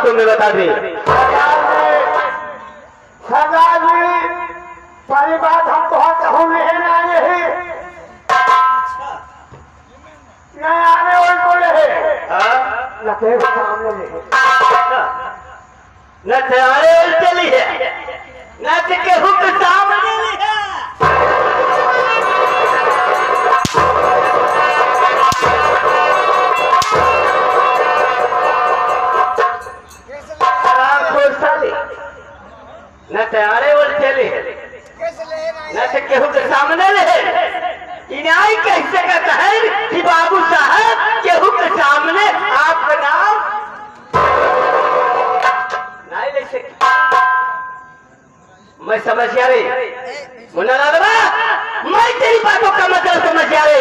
शब्दों में बता दे। सरदार जी, पहली बात हम तो कहूँ नहीं ना यही नहीं आने वाले बोले है लगे सामने नहीं न आने वाले चली है न केहू के सामने है। न तैयारे और चले न तो केहू के सामने रहे। इनाई कैसे कहता है कि बाबू साहब केहू के सामने आपका नाम नहीं ले सकता। मैं समझ गया रे मुन्ना लालवा, मैं तेरी बातों का मतलब समझ गया रे।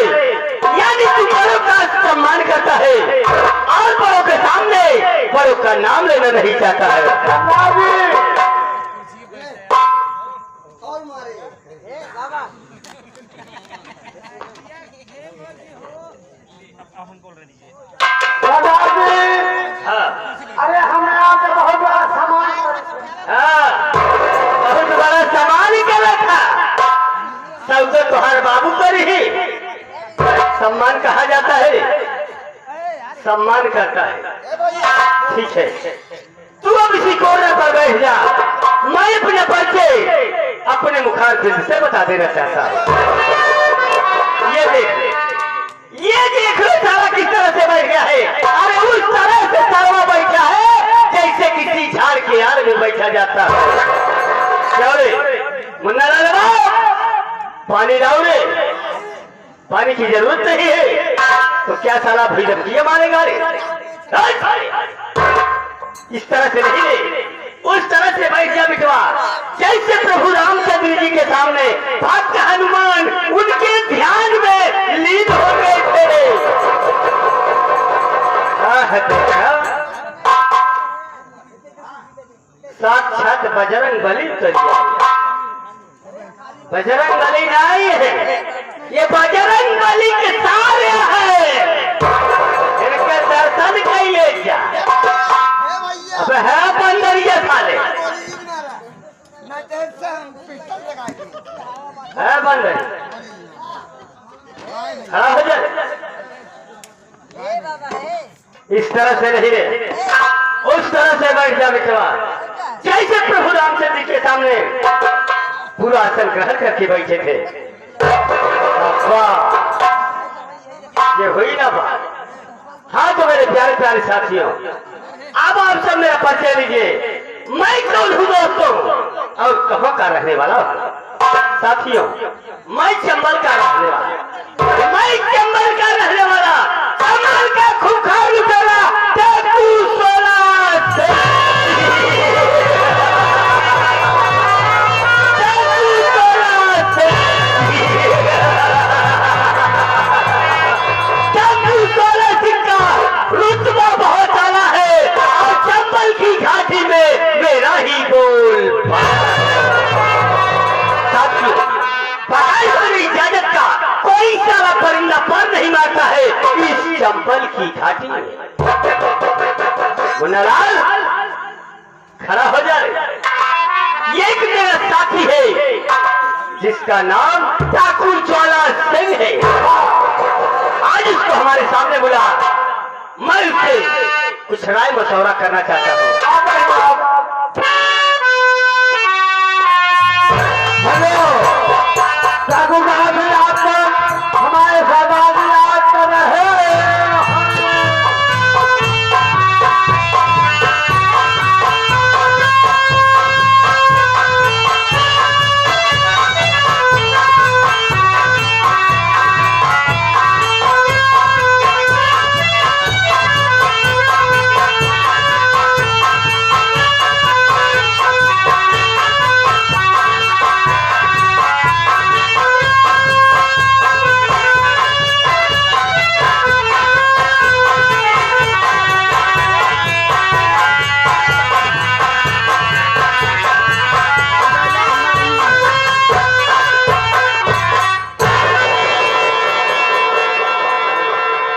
यानी तू बड़ों का सम्मान करता है और बड़ों के सामने बड़ों का नाम लेना नहीं चाहता है। अरे हमने आपसे बहुत बड़ा सामान बहुत बड़ा सामान ही कर रखा। सब तो तुम्हारे बाबू पर ही सम्मान कहा जाता है, सम्मान करता है। ठीक है, तू अब इसी कोने पर बैठ जा। मैं अपने परिचय अपने मुखारबिंद से बता देना चाहता हूँ। ये देख लो सारा किस तरह से बैठ गया है। अरे उस तरह से सारा बैठा है जैसे किसी झाड़ के आड़ में बैठा जाता है। क्या रे मुन्ना लालवा, पानी लाओ रे। पानी की जरूरत नहीं है तो क्या साला भैरव किया मारेगा रे। इस तरह से नहीं रे, उस तरह से बैठ जा बिटवा जैसे प्रभु रामचंद्र जी के सामने भक्त हनुमान उनके ध्यान में लीन हो गए थे। साक्षात बजरंग बली तो बजरंग बली नहीं है, ये बजरंग बली के सारे है। इनके दर्शन कहिए क्या अब है बंदरिया साले है बंदर खड़ा हो जाए। इस तरह से नहीं रे, उस तरह से बैठ जा बिटवा जैसे प्रभु रामचंद्र के सामने पूरा आसन ग्रहण करके बैठे थे। ये हुई ना बात। हाँ तो मेरे प्यारे प्यारे साथियों, अब आप सब मेरा परिचय लीजिए। मैं कौन हूँ दोस्तों और कहाँ का रहने वाला साथियों? मैं चंबल का रहने वाला, मैं चंबल का रहने वाला, चंबल का खूंखार लुटेरा टेपू 16 से। रुतबा बहुत आला है और चंबल की घाटी में मेरा ही बोल। साथियों, पढ़ाई इजाजत का कोई सारा परिंदा पर नहीं मारता है इस चंबल की घाटी में। मुन्नालाल खड़ा हो जाए। ये एक मेरा साथी है जिसका नाम ठाकुर ज्वाला सिंह है। आज उसको हमारे सामने बुला, मैं उससे कुछ राय मशवरा करना चाहता हूँ। हेलो ठाकुर साहब, आप हमारे समाज में याद कर रहे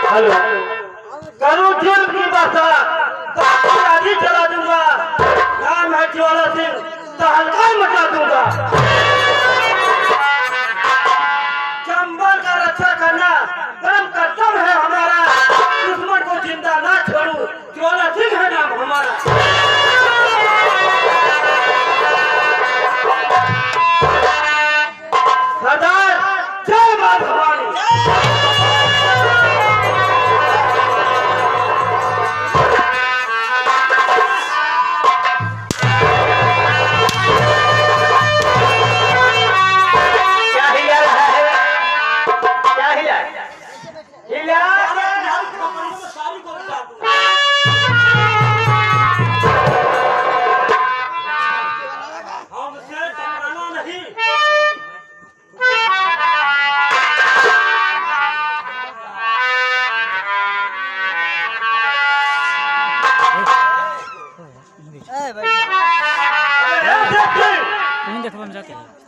हेलो करूँ जुल्म की बसा आदि चला दूंगा, नाम है ज्वाला सिंह, तहलका मचा दूंगा। चंबल का रक्षा करना परम कर्तव्य है हमारा, दुश्मन को जिंदा ना छोड़ू, ज्वाला सिंह है नाम हमारा। सरदार जय मां भवानी।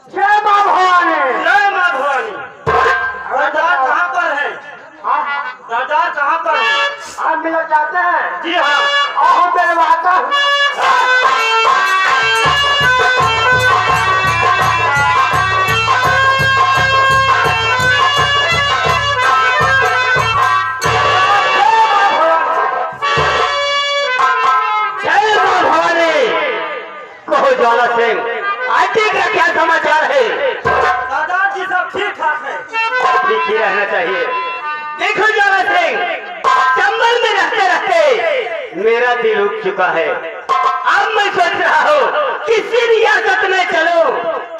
जय मां भवानी। जय मां भवानी। सरदार कहाँ पर है? सरदार कहाँ पर है? आप मिलना चाहते हैं? जी हाँ। आओ मिलवाता हूँ। जय मां भवानी। कहो ज्वाला सिंह, आगे का क्या समाचार है? सरदार जी सब ठीक ठाक है। ठीक ही रहना चाहिए। देखो ज्वाला सिंह, चंबल में रहते रहते मेरा दिल उठ चुका है। अब मैं सोच रहा हूँ किसी रियासत में चलो,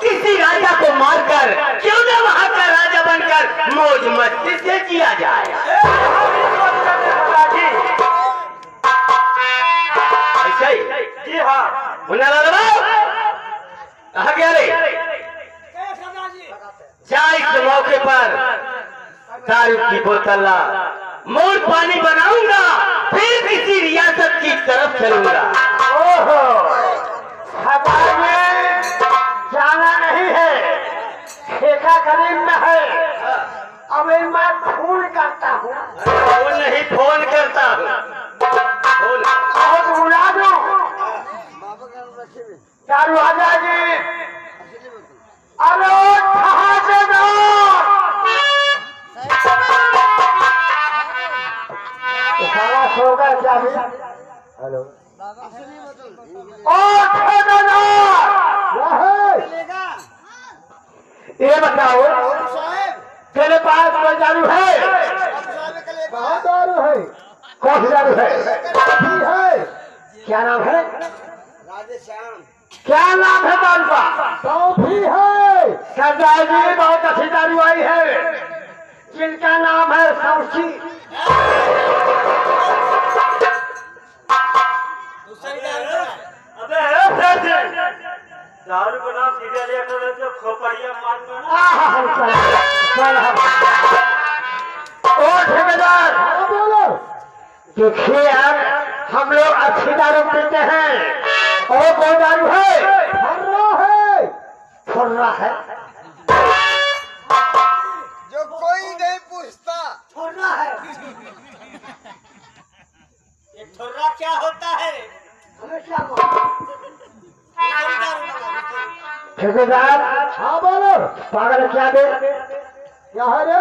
किसी राजा को मारकर क्यों न वहाँ का राजा बनकर मौज मस्ती से जिया जाए। ऐसा ही? जी हाँ। मुन्ना लाल कहा गया रे? जा इस मौके पर दारू की बोतल ला, मोर पानी बनाऊंगा, फिर किसी रियासत की तरफ चलूंगा। ओहो, हवा में जाना नहीं है, ठेका करीब में है। अभी मैं फोन करता हूँ। वो नहीं, फोन करता हूँ। फोन बहुत बुला दो। दारुआजा जी, अरे ठहाकेदार, सारा सो गया क्या भी? हेलो, ओ ठेकेदार, ये बताओ तेरे पास कोई दारू है? बहुत दारू है। कौन सी दारू है? है। क्या नाम है? क्या नाम है दारू का? टॉफी है। सरदार जी, बहुत अच्छी दारू आई है, जिनका नाम है सौची। अबे दारू को नाम सीधे लिया करो तो खोपड़िया मारना। ओ ठेकेदार, देखिए यार, हम लोग अच्छी दारू पीते हैं। और कोई दारू है? फर्रा है जो कोई नहीं पूछता। फर्रा है। ये ठुर्रा क्या होता है? हमें क्या ठेकेदार? हाँ बोलो। पागल क्या दे? क्या है रे?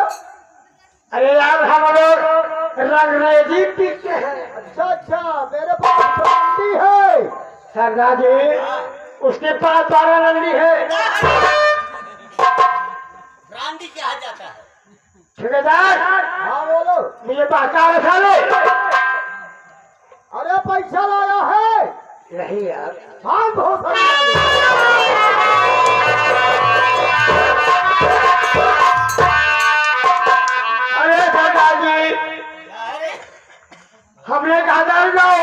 अरे यार, हम लोग रंगरेजी पीते हैं। अच्छा अच्छा, मेरे पास ब्रांडी है। सरदार जी, उसके पास 12 रंडी है। ब्रांडी क्या जाता है? ठेकेदार? हाँ बोलो। मुझे पहचान रखा ले। अरे पैसा लाया है? नहीं यार। हाँ, बहुत अरे सरदार जी, हमने कहा दारू जाओ,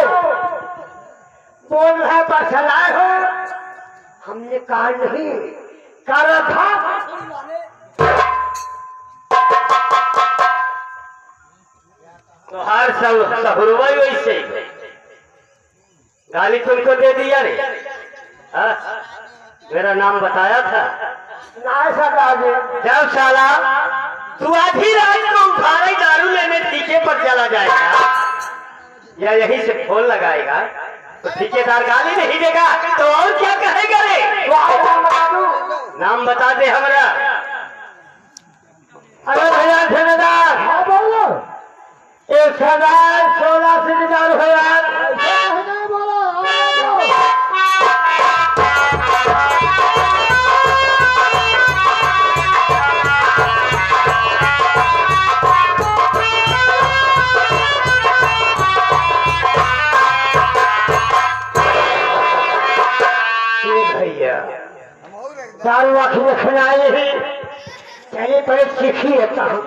बोल रहा पैसा लाए हो? हमने कहा नहीं, कहा था। तो हर सब सहुरवा ही वैसे गाली तुमको दे दिया रे? हाँ? मेरा नाम बताया था? नहीं सरदार जी। जब साला तू आधी रात को उखाड़े दारू लेने पीछे पर चला जाएगा या यहीं से फोन लगाएगा, ठेकेदार गाली नहीं देगा तो और क्या कहेगा रे? नाम बता दे हमरा। अरे भैया ठेकेदार, हाँ बोलो। 1,16 हजार है यार। भैया चारों आँख में खिलाए ही पहले पहले सीखी रहता हूँ।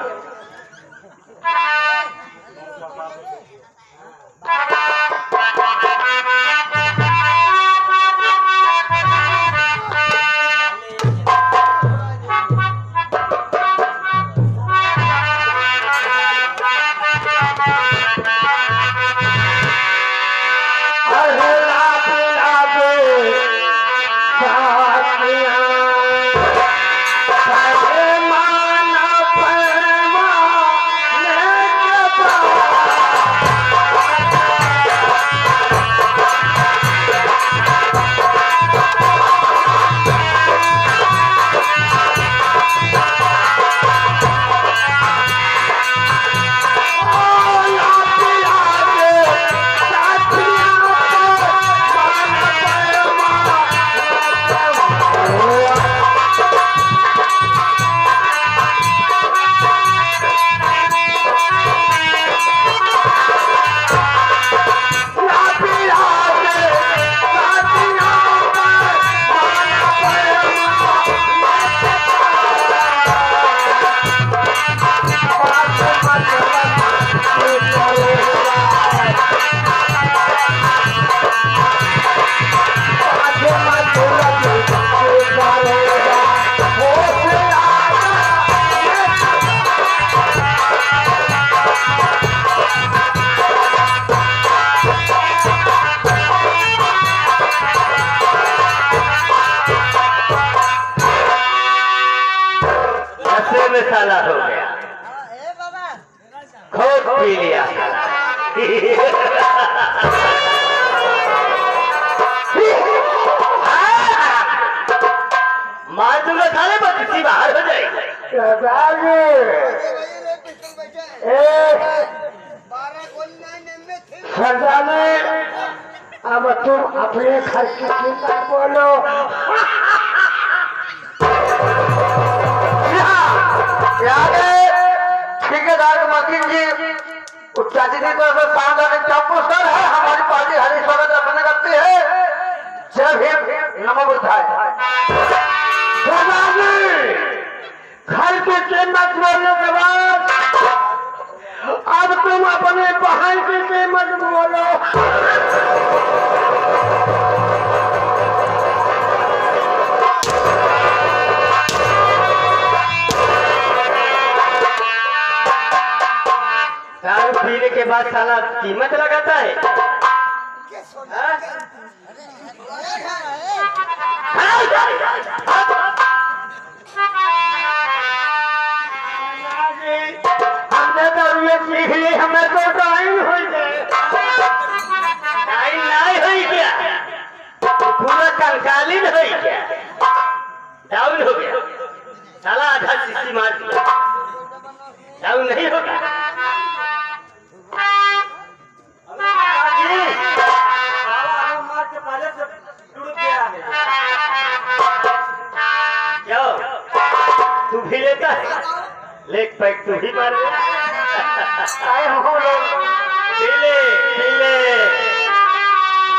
साला हो गया, खूब पी लिया साला। मार दूंगा साले, बच्ची बाहर हो जाएगी। सरदाने, अब तुम अपने खर्च की चिंता बोलो। ठेकेदार मकीन जी चाची जी को पुरस्कार है। हमारी पार्टी हरी स्वागत रखने करती है। जय भीम, नमो बुद्धाय। घर के कीमत बोलने के बाद अब तुम अपने बहन की कीमत बोलो। दारू पीने के बाद साला कीमत लगाता है। हमने तो ये सीख ली, हमें तो टाइम हो गया। टाइम नहीं हो गया, पूरा कंकालीन हो गया, डाउन हो गया साला। आधा शीशी मार दिया, डाउन नहीं होगा। तू भी लेता है, लेग पैक तू ही मार ले।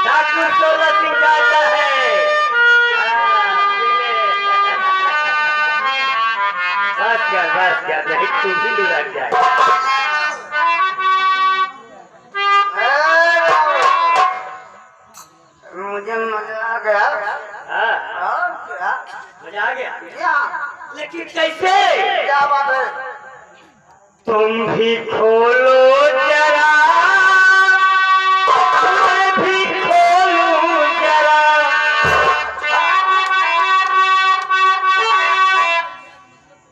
ठाकुर 16 सिंह का आता है। बस क्या नहीं, तू भी लग जाए। मुझे मजा आ गया। मजा आ गया, लेकिन कैसे? क्या बात है? तुम भी खोलो जरा, मैं भी खोलूं जरा।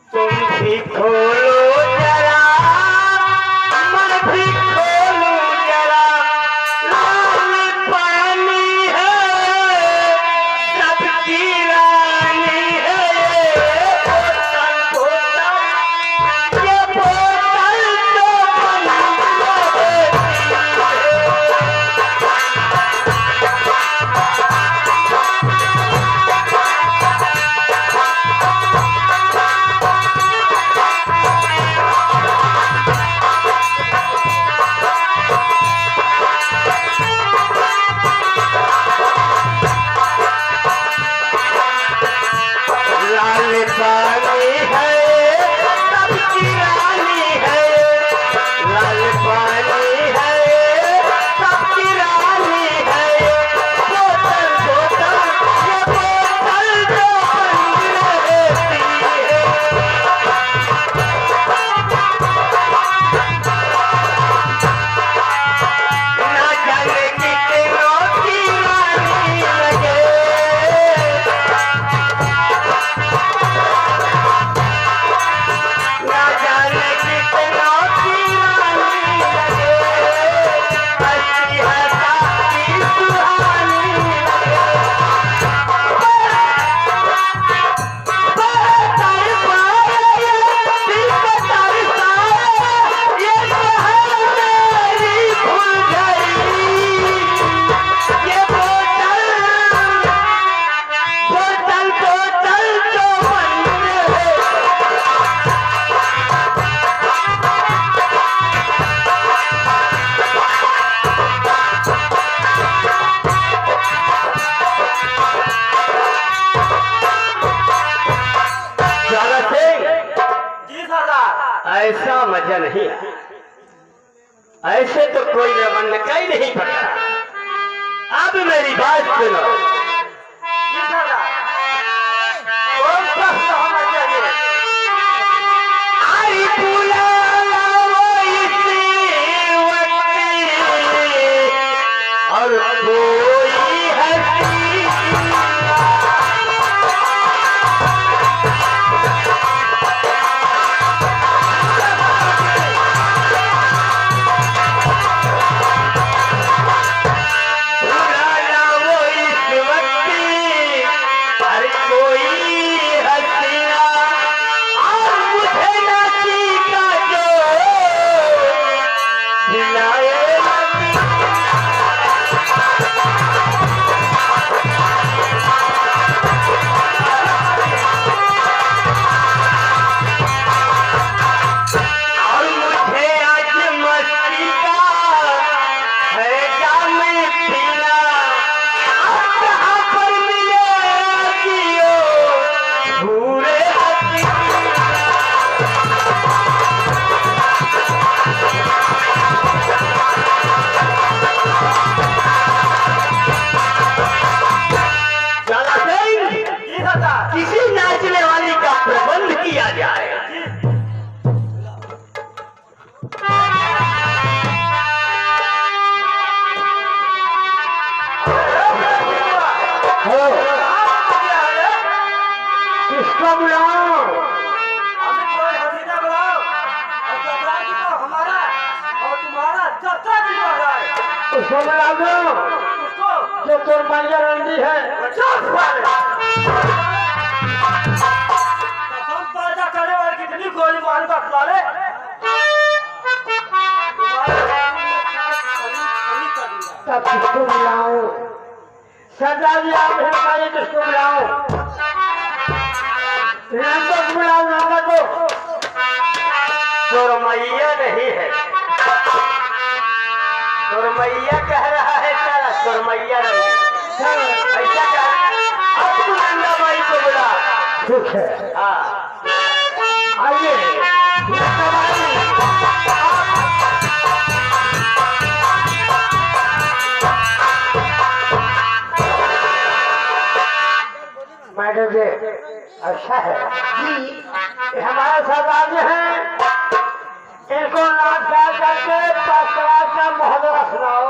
तुम भी खोलो जरा, मैं भी खोलूं जरा। लाल पानी ऐसे तो कोई रमन का ही नहीं पड़ता। अब मेरी बात सुनो। कौन सा होना चाहिए? आई बुलाओ इसी वक्त और कोई हंसी बुलाओ इस वक्त हर कोई हंसिया और मुझे नाची का जो दिलाए और मुझे आज मस्ती का है जाम पीना। अब कहाँ पर मिलेगी ओ भूरे ज्यादा नहीं, किसी नाचने वाली का प्रबंध किया जाए। किसको बुलाओ? अभी कोई हसीना बुलाओ और ससुराल की तो हमारा और तुम्हारा जत्था भी हो रहा है। उसको बुला दो उसको जो तोर मैया रंडी है। कसम पैदा करने वाले कितनी गोली मार बतला ले। तब किसको बुलाओ? सरदार जी आप हैं हमारे, किसको बुलाओ? नंबर को बुलाओ, नंबर को। सुरमैया नहीं है, सुरमैया कह रहा है सारा सुरमैया नहीं। ऐसा कह अब तू नंदा बाई को बुला। ठीक है, हाँ आइए। मैडम जी अच्छा है जी, हमारे सरदार जी हैं, इनको नाच गा करके 5 लाख का मुहावरा सुनाओ।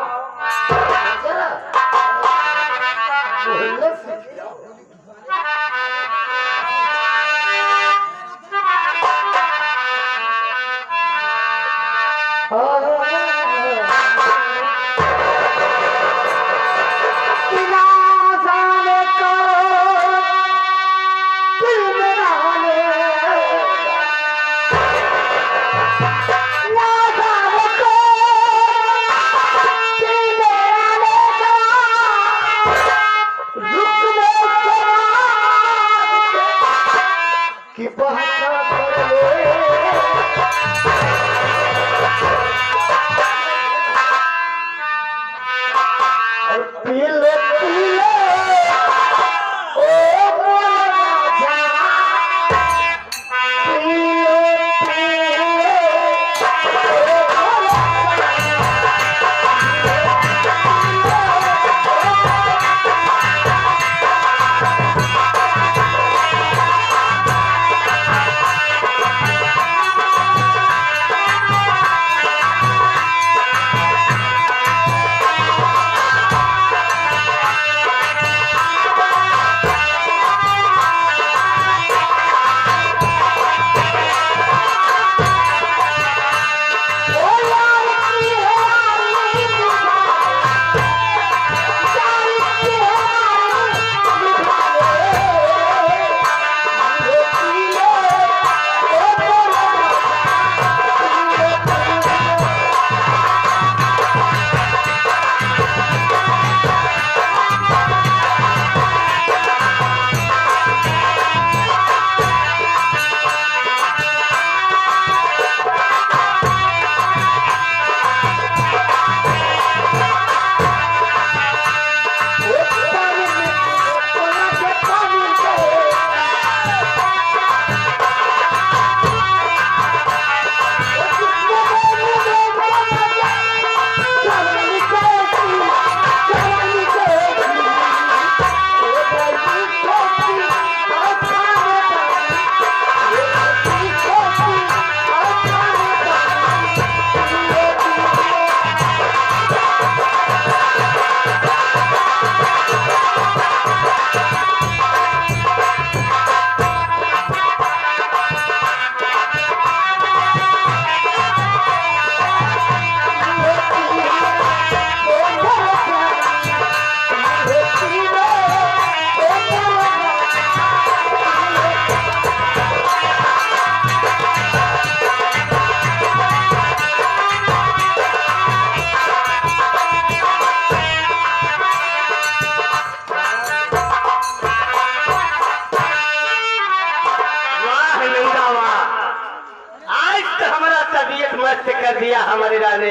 किया हमारे रानी,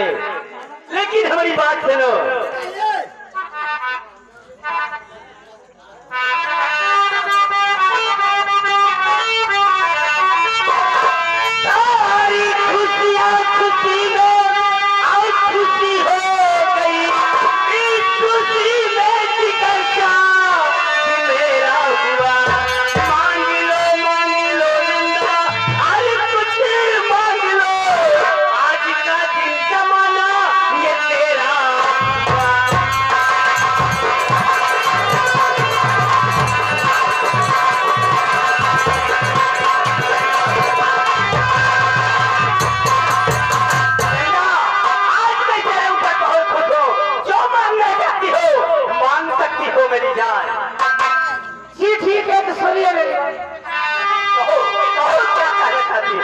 लेकिन हमारी बात सुनो। सारी खुशियाँ खुशी में आज खुशी हो गई, इस खुशी में जिगर का मेरा हुआ। मांग लो नंदा, अरे कुछ मांग लो, आज का दिन जमाना ये तेरा हुआ। आज मैं तेरे ऊपर बहुत खुश हूँ, जो मांगना चाहती हो मांग सकती हो मेरी जान। जी ठीक है, तो सुनिए मेरी कहो कहो क्या कहना चाहती हो?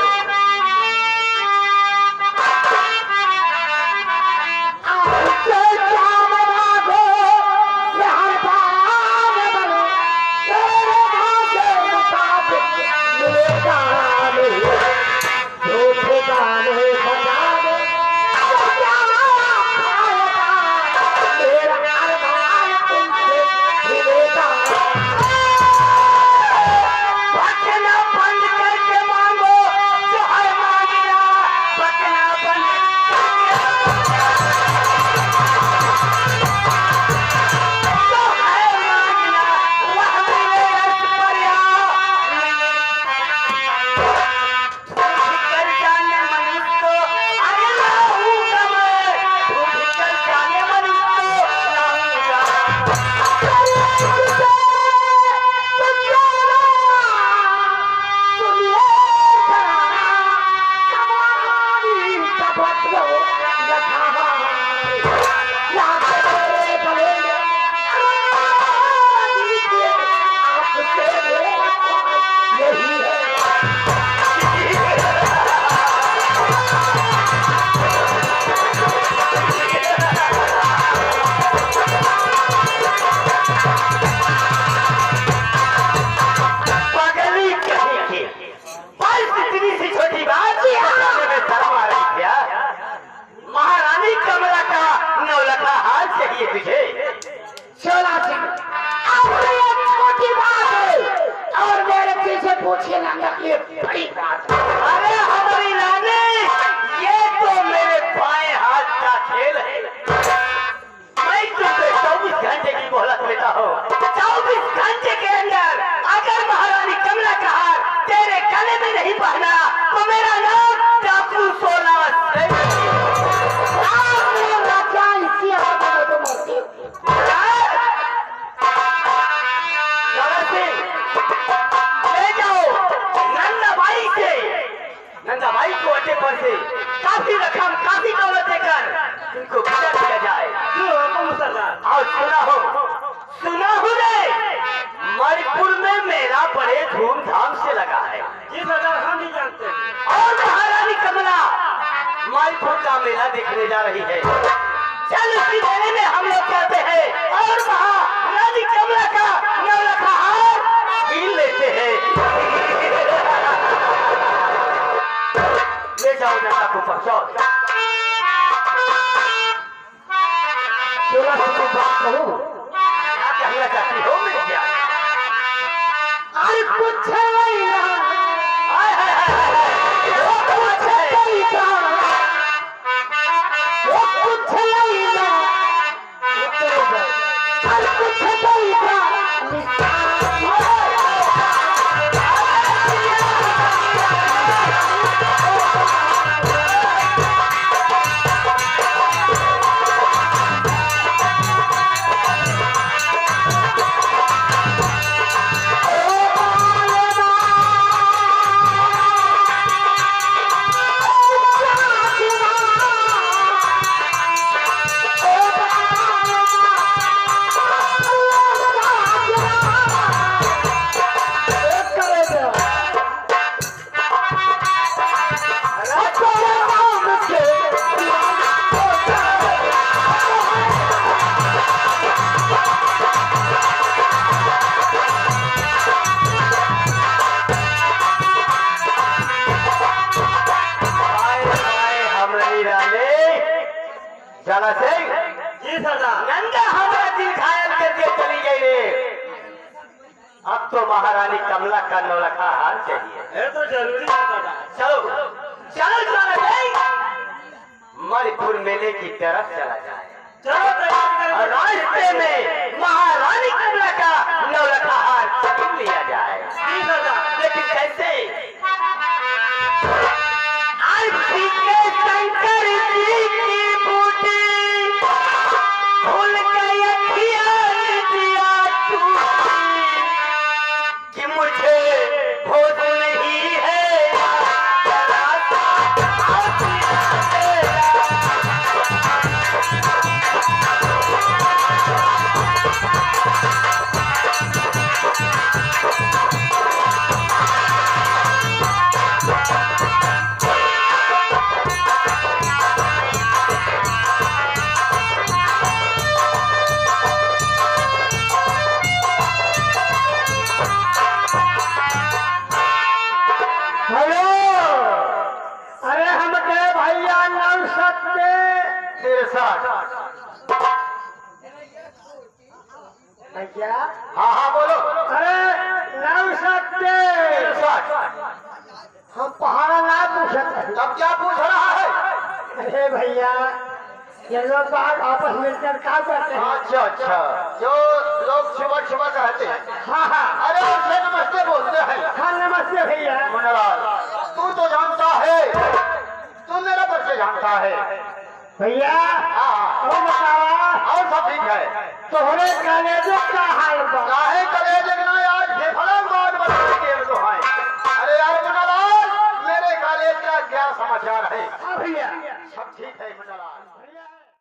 आपसे क्या मांगो, यहाँ बात बनो, तेरे भाग्य मुताबिक मिलेगा नहीं। झूठे गाने बजा दो, तो क्या पाएगा, मेरा अरमान तुमसे मिलेगा। बचना बंद करके मांगो, जो है मांगना, बचना बंद जो है मांगना, वह मिले ऐश्वर्या। कर जाने मनुष्य को, अरे लाऊंगा मैं, कर जाने मनुष्य को लाऊंगा। पागली कहीं की, बस इतनी सी छोटी बात करने में शर्म आ रही क्या? महारानी कमला का नौलखा हाल चाहिए तुझे? छोला सिंह, अब ये छोटी बात है और मेरे पीछे पूछे ना ये बड़ी बात है। अरे हमारी रानी, ये तो मेरे बाएं हाथ का खेल है। मैं तुमसे 24 घंटे की मोहलत देता हूँ। 24 घंटे के अंदर अगर महारानी कमला का हार तेरे गले में नहीं पहना तो मेरा नाम डाकू सोना सिंह। ले जाओ नंदाबाई से, नंदाबाई को अड्डे पर से काफी रकम काफी दौलत देकर इनको विदा किया जाए। और सुना हो रे, मणिपुर में मेला बड़े धूमधाम से लगा है। जी सरदार, हम भी जानते हैं। और महारानी कमला मणिपुर का मेला देखने जा रही है। चल उसी मेले में हम लोग जाते हैं और महारानी कमला का नौलखा हार छीन लेते हैं। ले जाओ नंदा को पहुंचाओ। छोला सिंह को बात करूं, क्या कहना चाहती हो मेरी जान? अरे कुछ नहीं ना, हाय हाय हाय हाय, वो कुछ है। नहीं ना, वो कुछ नहीं ना, अरे कुछ नहीं ना। चला सिंह जी सरदार। नंगा हमारा दिल घायल करके चली गई रे। अब तो महारानी कमला का नौलखा हार चाहिए। ये तो जरूरी है सरदार। चलो चलो चला सिंह मणिपुर मेले की तरफ चला जाए चलो तैयारी और करें। रास्ते में महारानी कमला का नौलखा हार छीन लिया जाए। जी सरदार। लेकिन कैसे? आरती के शंकर जी की बूटी फूल गई अखियाँ दिया टूटी कि मुझे होश नहीं है जरा सा आसिया तेरा। हेलो, अरे हम के भैया नौ सकते भैया। हाँ हाँ बोलो। अरे नौ सकते हम पहाड़ा ना पूछते हैं। तब क्या पूछ रहा है? अरे भैया ये लोग बाग आपस मिलकर क्या करते हैं? अच्छा अच्छा, जो लोग सुबह सुबह कहते हैं। हाँ हाँ अरे उसे नमस्ते बोलते हैं। हाँ नमस्ते भैया। मुन्नालाल, तू तो जानता है, तू मेरा परिचय जानता है। भैया हाँ और बतावा और सब ठीक है। तोहरे कॉलेजों का हाल बा। काहे करे जगना यार फेफड़ा बात बताने के तो है। अरे यार मुन्नालाल, मेरे कॉलेज का क्या समाचार है? हाँ भैया सब ठीक है मुन्नालाल।